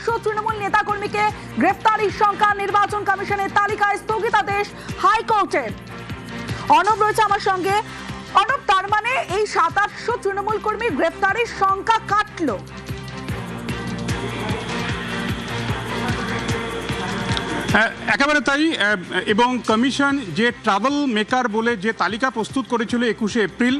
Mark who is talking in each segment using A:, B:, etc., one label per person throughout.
A: 700 তৃণমূল নেতাকর্মীকে গ্রেফতারির সংখ্যা নির্বাচন কমিশনের তালিকায় স্থগিতাদেশ হাইকোর্টের। অর্ণব রয়েছে আমার সঙ্গে। অর্ণব, তার মানে এই 700 তৃণমূল কর্মী গ্রেফতারির সংখ্যা কাটলো।
B: একেবারে তাই। এবং কমিশন যে ট্রাভেল মেকার বলে যে তালিকা প্রস্তুত করেছিল 21শে এপ্রিল,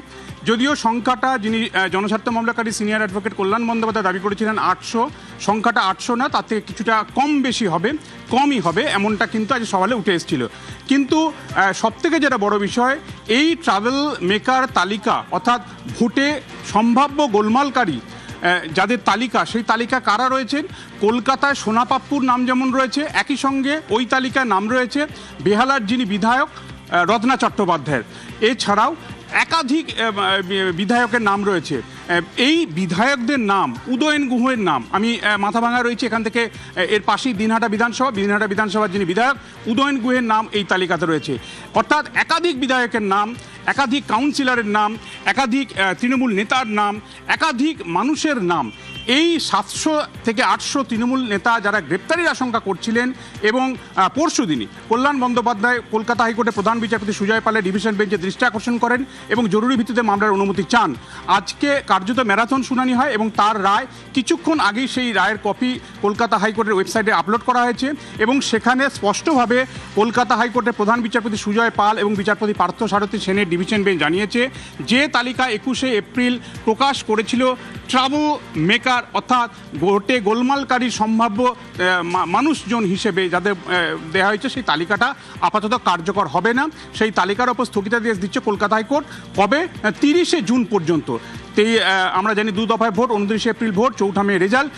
B: যদিও সংখ্যাটা যিনি জনস্বার্থ মামলাকারী সিনিয়র অ্যাডভোকেট কল্যাণ বন্দ্যোপাধ্যায় দাবি করেছিলেন 800, সংখ্যাটা 800 না, তাতে কিছুটা কম বেশি হবে, কমই হবে, এমনটা কিন্তু আজ সওয়ালে উঠে এসেছিল। কিন্তু সবথেকে যেটা বড় বিষয়, এই ট্রাভেল মেকার তালিকা অর্থাৎ ভোটে সম্ভাব্য গোলমালকারী যাদের তালিকা, সেই তালিকা কারা রয়েছেন? কলকাতায় সোনাপাপ্পুর নাম যেমন রয়েছে, একই সঙ্গে ওই তালিকায় নাম রয়েছে বেহালার যিনি বিধায়ক রত্না চট্টোপাধ্যায়ের। এছাড়াও একাধিক বিধায়কের নাম রয়েছে। এই বিধায়কদের নাম, উদয়ন গুহের নাম, আমি মাথাভাঙা রয়েছে এখান থেকে, এর পাশেই দিনহাটা বিধানসভার যিনি বিধায়ক উদয়ন গুহের নাম এই তালিকাতে রয়েছে। অর্থাৎ একাধিক বিধায়কের নাম, একাধিক কাউন্সিলরের নাম, একাধিক তৃণমূল নেতার নাম, একাধিক মানুষের নাম। এই 700 থেকে 800 তৃণমূল নেতা যারা গ্রেপ্তারির আশঙ্কা করছিলেন, এবং পরশুদিনই কল্যাণ বন্দ্যোপাধ্যায় কলকাতা হাইকোর্টের প্রধান বিচারপতি সুজয় পালের ডিভিশন বেঞ্চে দৃষ্টি আকর্ষণ করেন এবং জরুরি ভিত্তিতে মামলার অনুমতি চান। আজকে কার্যত ম্যারাথন শুনানি হয় এবং তার রায় কিছুক্ষণ আগেই সেই রায়ের কপি কলকাতা হাইকোর্টের ওয়েবসাইটে আপলোড করা হয়েছে এবং সেখানে স্পষ্টভাবে কলকাতা হাইকোর্টের প্রধান বিচারপতি সুজয় পাল এবং বিচারপতি পার্থ সারথী সেনের ডিভিশন বেঞ্চ জানিয়েছে যে তালিকা 21শে এপ্রিল প্রকাশ করেছিল ট্রাভেল মেকার অর্থাৎ ভোটে গোলমালকারীর সম্ভাব্য মানুষজন হিসেবে যাদের দেওয়া হয়েছে, সেই তালিকাটা আপাতত কার্যকর হবে না। সেই তালিকার ওপর স্থগিতাদেশ দিচ্ছে কলকাতা হাইকোর্ট। কবে? 30শে জুন পর্যন্ত। আমরা জানি 2 দফায় ভোট, 29শে এপ্রিল ভোট, 4 মে রেজাল্ট,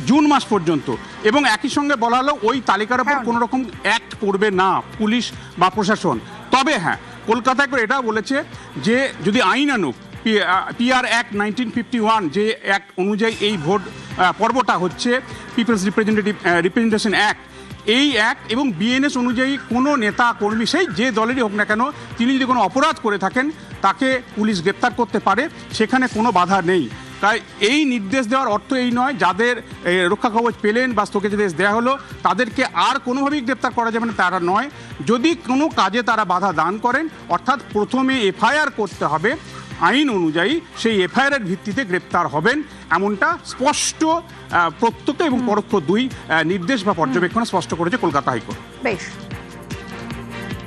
B: জুন মাস পর্যন্ত। এবং একই সঙ্গে বলা হলো ওই তালিকার ওপর কোনো রকম অ্যাক্ট করবে না পুলিশ বা প্রশাসন। তবে হ্যাঁ, কলকাতা হাইকোর্ট এটা বলেছে যে যদি আইন আনুক, পিআর অ্যাক্ট 1951 যে অ্যাক্ট অনুযায়ী এই ভোট পর্বটা হচ্ছে, পিপলস রিপ্রেজেন্টেশন অ্যাক্ট, এই অ্যাক্ট এবং বিএনএস অনুযায়ী কোনো নেতা কর্মী, সেই যে দলেরই হোক না কেন, তিনি যদি কোনো অপরাধ করে থাকেন তাকে পুলিশ গ্রেপ্তার করতে পারে, সেখানে কোনো বাধা নেই। তাই এই নির্দেশ দেওয়ার অর্থ এই নয় যাদের রক্ষা কবচ পেলেন বা স্থগিতাদেশ দেওয়া হলো তাদেরকে আর কোনোভাবেই গ্রেপ্তার করা যাবে না, তারা নয়। যদি কোনো কাজে তারা বাধা দান করেন, অর্থাৎ প্রথমে এফআইআর করতে হবে, আইন অনুযায়ী সেই এফআইআরের ভিত্তিতে গ্রেপ্তার হবেন, এমনটা স্পষ্ট প্রত্যক্ষ এবং পরোক্ষ দুই নির্দেশ বা পর্যবেক্ষণ স্পষ্ট করেছে কলকাতা হাইকোর্ট।
A: বেশ।